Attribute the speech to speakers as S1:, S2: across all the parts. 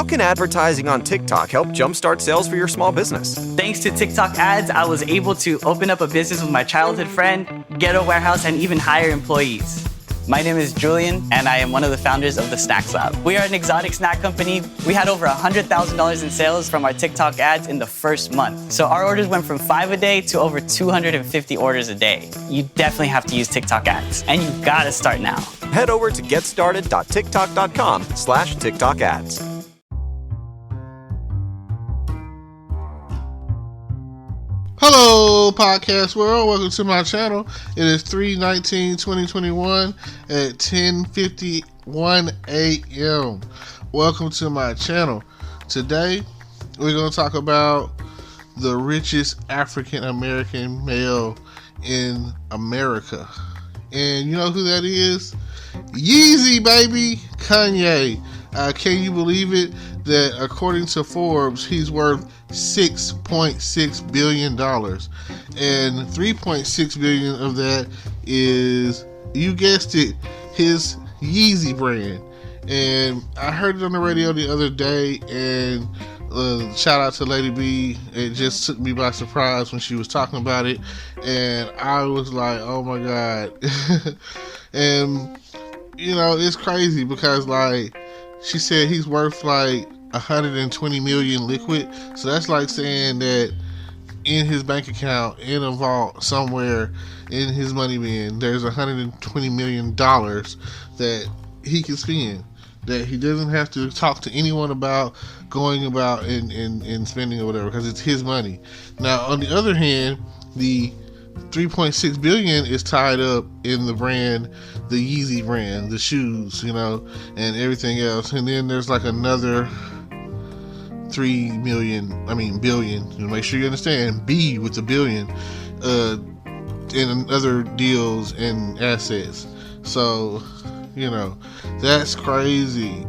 S1: How can advertising on TikTok help jumpstart sales for your small business?
S2: Thanks to TikTok ads, I was able to open up a business with my childhood friend, get a warehouse, and even hire employees. My name is Julian, and I am one of the founders of the Snacks Lab. We are an exotic snack company. We had over $100,000 in sales from our TikTok ads in the first month. So our orders went from 5 a day to over 250 orders a day. You definitely have to use TikTok ads, and you gotta start now.
S1: Head over to getstarted.tiktok.com/TikTok ads.
S3: Hello, podcast world. Welcome to my channel. It is 3/19/2021 at 10:51 a.m. Welcome to my channel. Today, we're going to talk about the richest African American male in America. And you know who that is? Yeezy, baby. Kanye. Can you believe it? That according to Forbes, he's worth $6.6 billion. And $3.6 billion of that is, you guessed it, his Yeezy brand. And I heard it on the radio the other day, and shout out to Lady B. It just took me by surprise when she was talking about it. And I was like, oh my God. And, you know, it's crazy because, like, she said he's worth like 120 million liquid. So that's like saying that in his bank account, in a vault somewhere in his money bin, there's $120 million that he can spend, that he doesn't have to talk to anyone about going about and spending or whatever, because it's his money. Now, on the other hand, the 3.6 billion is tied up in the brand, the Yeezy brand, the shoes, you know, and everything else. And then there's like another billion, you know, make sure you understand, B with the billion, in other deals and assets. So, you know, that's crazy.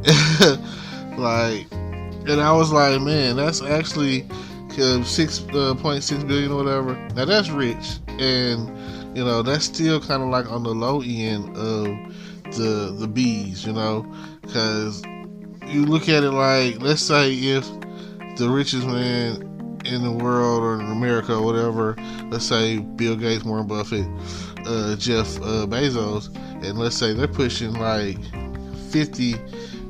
S3: Like, and I was like, man, that's actually 6.6 billion or whatever. Now that's rich, and you know, that's still kind of like on the low end of the B's, you know, because you look at it like, let's say if the richest man in the world or in America or whatever, let's say Bill Gates, Warren Buffett, Jeff Bezos, and let's say they're pushing like 50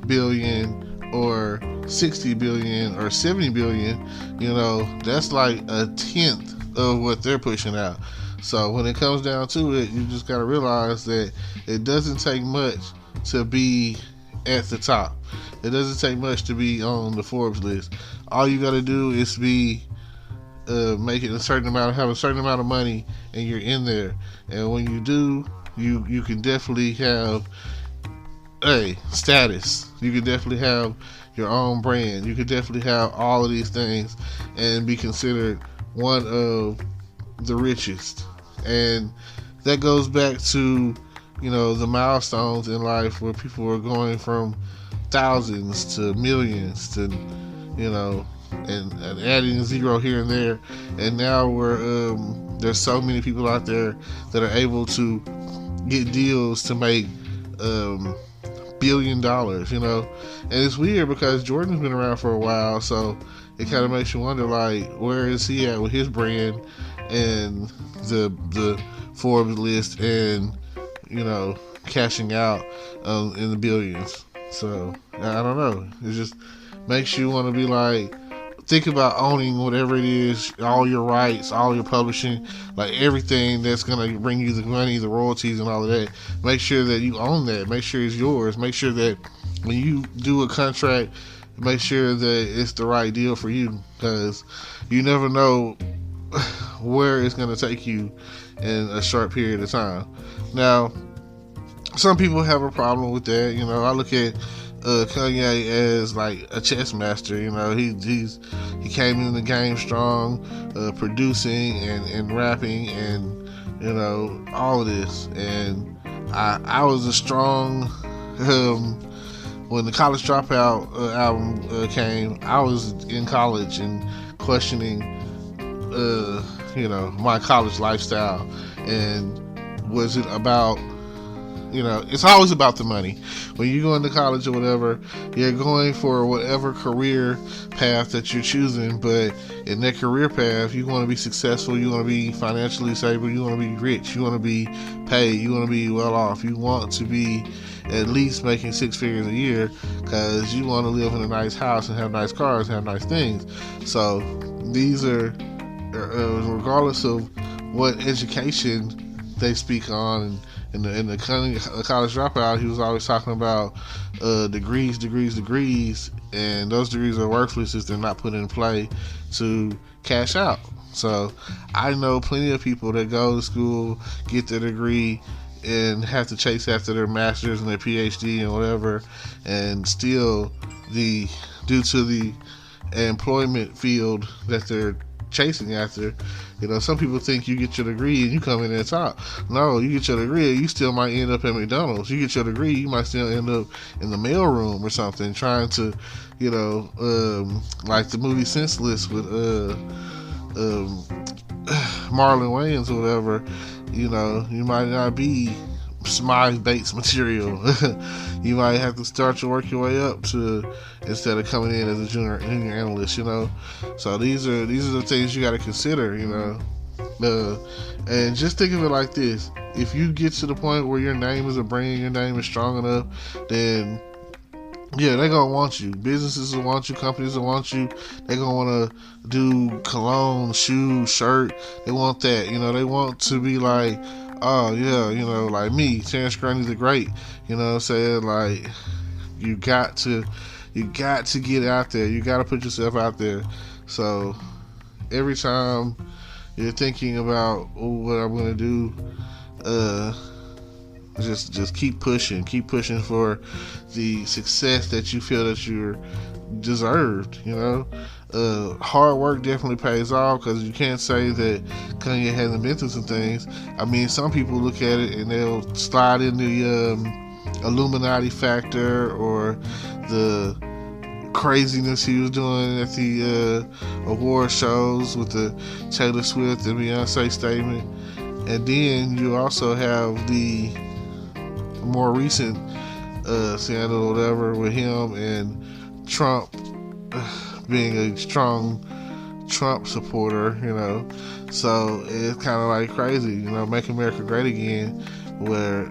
S3: billion or 60 billion or 70 billion, you know, that's like a tenth of what they're pushing out. So when it comes down to it, you just got to realize that it doesn't take much to be at the top. It doesn't take much to be on the Forbes list. All you got to do is be making have a certain amount of money, and you're in there. And when you do, you can definitely have status. You can definitely have your own brand. You can definitely have all of these things and be considered one of the richest. And that goes back to, you know, the milestones in life where people are going from thousands to millions to, you know, and adding a zero here and there. And now there's so many people out there that are able to get deals to make $1 billion, you know. And it's weird because Jordan's been around for a while, so it kind of makes you wonder, like, where is he at with his brand and the Forbes list, and, you know, cashing out in the billions. So I don't know, it just makes you want to be like, think about owning whatever it is, all your rights, all your publishing, like everything that's going to bring you the money, the royalties and all of that. Make sure that you own that. Make sure it's yours. Make sure that when you do a contract, make sure that it's the right deal for you, because you never know where it's going to take you in a short period of time. Now, some people have a problem with that. You know, I look at Kanye as like a chess master. You know, he came in the game strong, producing and rapping, and, you know, all of this. And I was a strong when the College Dropout album came. I was in college and questioning you know, my college lifestyle, and was it about it's always about the money. When you go into college or whatever, you're going for whatever career path that you're choosing, but in that career path, you want to be successful, you want to be financially stable, you want to be rich, you want to be paid, you want to be well off, you want to be at least making 6 figures a year, because you want to live in a nice house and have nice cars and have nice things. So these are, regardless of what education they speak on, and in the college dropout, he was always talking about degrees, and those degrees are worthless if they're not put in play to cash out. So I know plenty of people that go to school, get their degree, and have to chase after their master's and their PhD and whatever, and still, due to the employment field that they're chasing after, some people think you get your degree and you come in at the top. No, you get your degree, you still might end up at McDonald's. You get your degree, you might still end up in the mailroom or something, trying to, like the movie Senseless with Marlon Wayans or whatever. You might not be Smythe Bates material. You might have to start to work your way up to, instead of coming in as a junior analyst. So these are the things you got to consider. And just think of it like this: if you get to the point where your name is a brand, your name is strong enough, then yeah, they're gonna want you. Businesses will want you. Companies will want you. They're gonna want to do cologne, shoes, shirt. They want that. They want to be like, oh yeah, like me, Terrence Grundy the Great. You know what I'm saying? Like, you got to get out there. You got to put yourself out there. So every time you're thinking about what I'm gonna do, just keep pushing for the success that you feel that you're deserved. Hard work definitely pays off, because you can't say that Kanye hasn't been through some things. I mean, some people look at it and they'll slide in the Illuminati factor or the craziness he was doing at the award shows with the Taylor Swift and Beyonce statement. And then you also have the more recent scandal or whatever with him and Trump being a strong Trump supporter, so it's kind of like crazy, make America great again, where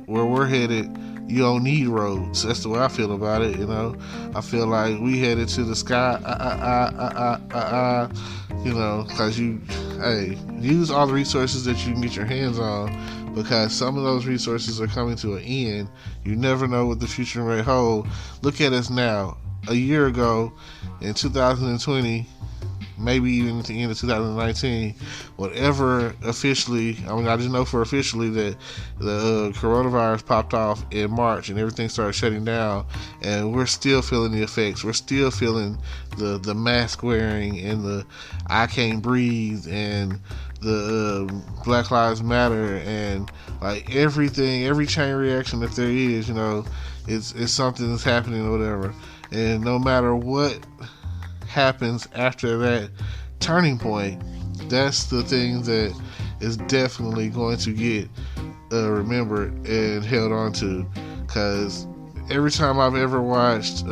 S3: we're headed, you don't need roads. That's the way I feel about it. I feel like we headed to the sky, because use all the resources that you can get your hands on, because some of those resources are coming to an end. You never know what the future may hold. Look at us now. A year ago, in 2020, maybe even at the end of 2019, whatever officially, I just know for officially that the coronavirus popped off in March and everything started shutting down, and we're still feeling the effects. We're still feeling the mask wearing and the I can't breathe and the Black Lives Matter, and like everything, every chain reaction that there is, it's something that's happening or whatever. And no matter what happens after that turning point, that's the thing that is definitely going to get remembered and held on to. Because every time I've ever watched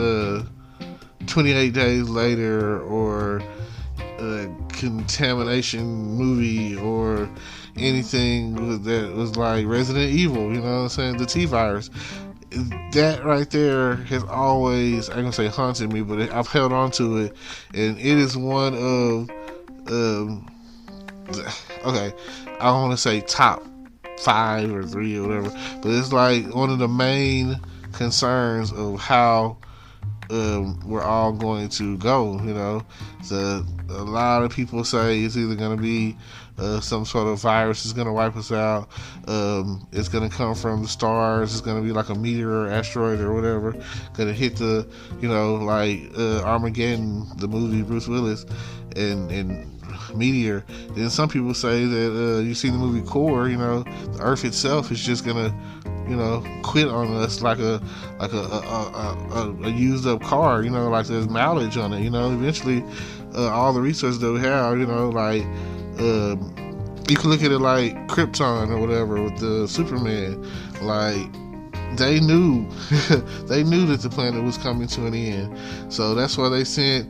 S3: 28 Days Later or a contamination movie or anything that was like Resident Evil, the T-virus, that right there has always, I ain't gonna say haunted me, but I've held on to it, and it is one of, okay, I don't want to say top 5 or 3 or whatever, but it's like one of the main concerns of how we're all going to go. So a lot of people say it's either going to be some sort of virus is going to wipe us out. It's going to come from the stars. It's going to be like a meteor or asteroid or whatever, going to hit the, like Armageddon, the movie, Bruce Willis, and meteor. Then some people say that you see the movie Core, the Earth itself is just going to, quit on us like a used up car, like there's mileage on it, eventually all the resources that we have, like you can look at it like Krypton or whatever with the Superman. Like, they knew they knew that the planet was coming to an end, so that's why they sent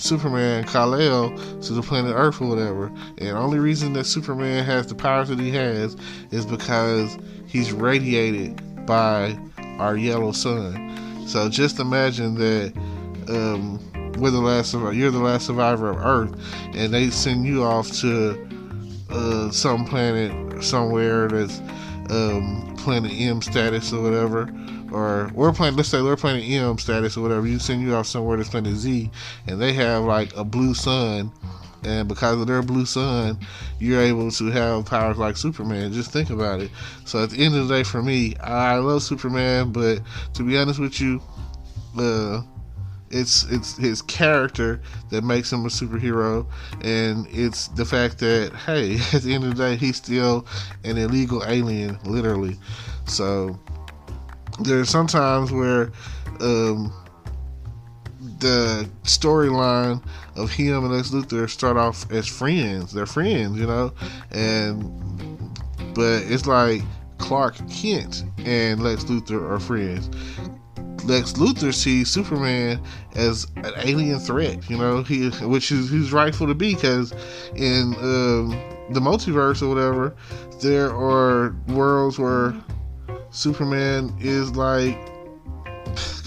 S3: Superman Kal-El to the planet Earth or whatever. And the only reason that Superman has the powers that he has is because he's radiated by our yellow sun. So just imagine that you're the last survivor of Earth, and they send you off to some planet somewhere that's planet M status or whatever, or let's say we're planet M status or whatever. You send you off somewhere that's planet Z, and they have like a blue sun, and because of their blue sun, you're able to have powers like Superman. Just think about it. So at the end of the day, for me, I love Superman, but to be honest with you, it's his character that makes him a superhero, and it's the fact that, hey, at the end of the day, he's still an illegal alien, literally. So there's sometimes where the storyline of him and Lex Luthor start off as friends. They're friends, but it's like Clark Kent and Lex Luthor are friends. Lex Luthor sees Superman as an alien threat, which he's rightful to be, because in the multiverse or whatever, there are worlds where Superman is like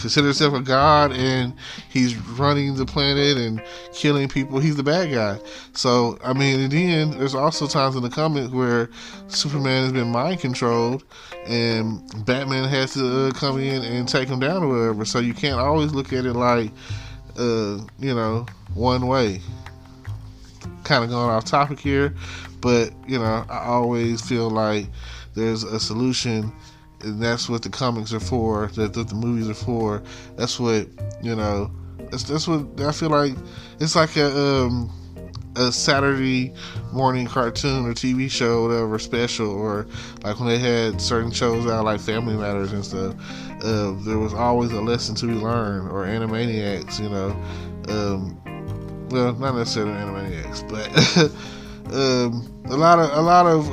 S3: consider himself a god, and he's running the planet and killing people. He's the bad guy. So, I mean, in the end, there's also times in the comics where Superman has been mind controlled, and Batman has to come in and take him down or whatever. So you can't always look at it like, one way. Kind of going off topic here, but, I always feel like there's a solution. And that's what the comics are for. That's what the movies are for. That's what That's what I feel like. It's like a Saturday morning cartoon or TV show, whatever, special, or like when they had certain shows out like Family Matters and stuff. There was always a lesson to be learned, or Animaniacs. Well, not necessarily Animaniacs, but. A lot of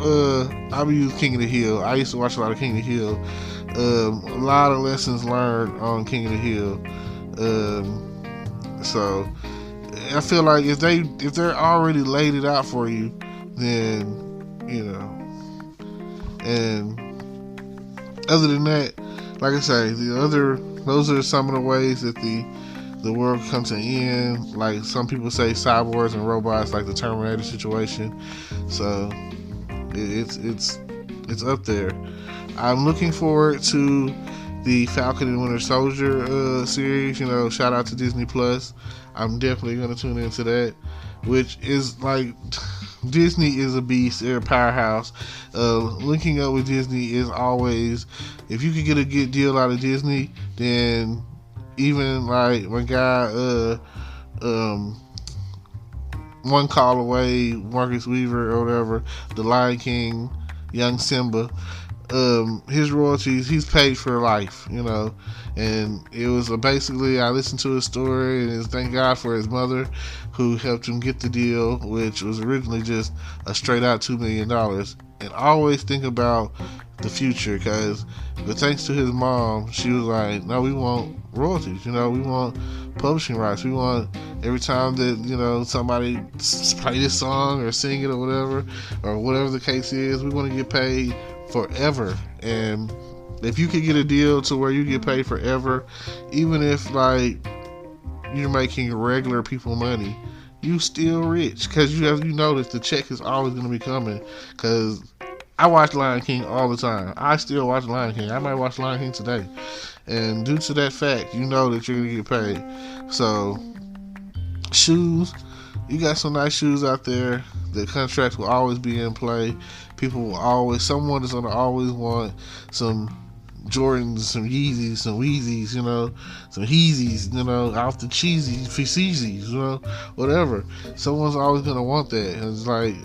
S3: I would use King of the Hill. I used to watch a lot of King of the Hill. A lot of lessons learned on King of the Hill. So I feel like if they're already laid it out for you, then and other than that, like I say, those are some of the ways that the world comes to an end. Like some people say, cyborgs and robots, like the Terminator situation. So it's up there. I'm looking forward to the Falcon and Winter Soldier series. Shout out to Disney Plus. I'm definitely going to tune into that, which is like, Disney is a beast. They're a powerhouse. Linking up with Disney is always, if you could get a good deal out of Disney, then even like my guy, One Call Away, Marcus Weaver or whatever, The Lion King, Young Simba, his royalties, he's paid for life, and it was basically, I listened to his story, and thank God for his mother who helped him get the deal, which was originally just a straight out $2 million. And always think about the future, but thanks to his mom, she was like, no, we want royalties, we want publishing rights, we want every time that somebody play this song or sing it or whatever the case is, we want to get paid forever. And if you could get a deal to where you get paid forever, even if like you're making regular people money, you still rich, because you know that the check is always going to be coming. Because I watch Lion King all the time. I still watch Lion King. I might watch Lion King today. And due to that fact, you know that you're going to get paid. So, shoes. You got some nice shoes out there. The contracts will always be in play. Someone is going to always want some Jordans, some Yeezys, some Weezys, some Heezys, off the cheesy, Feezees, whatever. Someone's always going to want that. And it's like,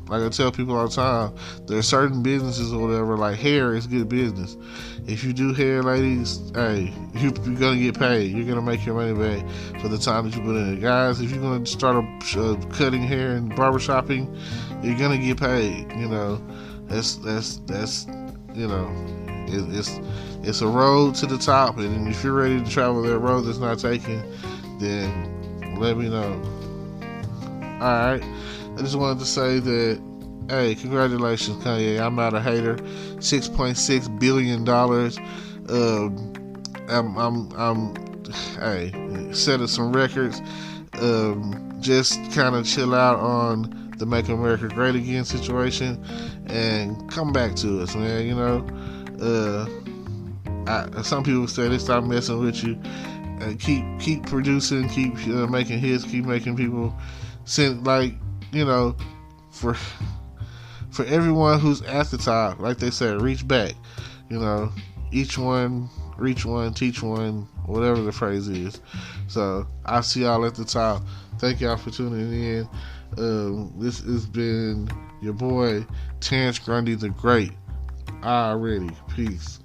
S3: Like I tell people all the time, there are certain businesses or whatever, like hair is good business. If you do hair, ladies, hey, you're gonna get paid. You're gonna make your money back for the time that you put in it. Guys, if you're gonna start cutting hair and barbershopping, you're gonna get paid. You know, that's you know, it's a road to the top, and if you're ready to travel that road that's not taken, then let me know. All right. I just wanted to say that, hey, congratulations, Kanye. I'm not a hater. $6.6 billion. Hey, setting some records. Just kind of chill out on the Make America Great Again situation and come back to us, man. You know, some people say they stop messing with you. Keep producing, keep making hits, keep making people send, like, you know, for everyone who's at the top, like they said, reach back. You know, each one, reach one, teach one, whatever the phrase is. So I'll see y'all at the top. Thank y'all for tuning in. This has been your boy Terrence Grundy the Great. Already. Peace.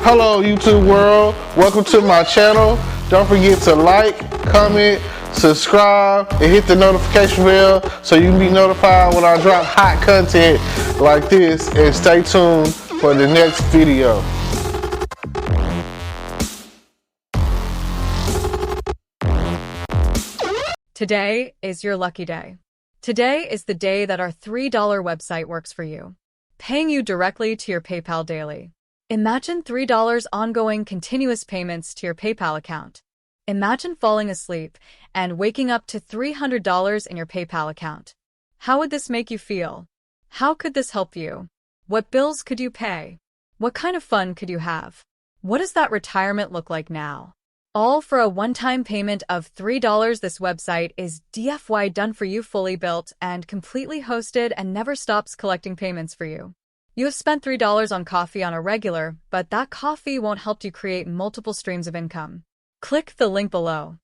S3: Hello, YouTube world. Welcome to my channel. Don't forget to like, comment, subscribe, and hit the notification bell so you can be notified when I drop hot content like this. And stay tuned for the next video.
S4: Today is your lucky day. Today is the day that our $3 website works for you, paying you directly to your PayPal daily. Imagine $3 ongoing continuous payments to your PayPal account. Imagine falling asleep and waking up to $300 in your PayPal account. How would this make you feel? How could this help you? What bills could you pay? What kind of fun could you have? What does that retirement look like now? All for a one-time payment of $3. This website is DFY done for you, fully built and completely hosted, and never stops collecting payments for you. You have spent $3 on coffee on a regular, but that coffee won't help you create multiple streams of income. Click the link below.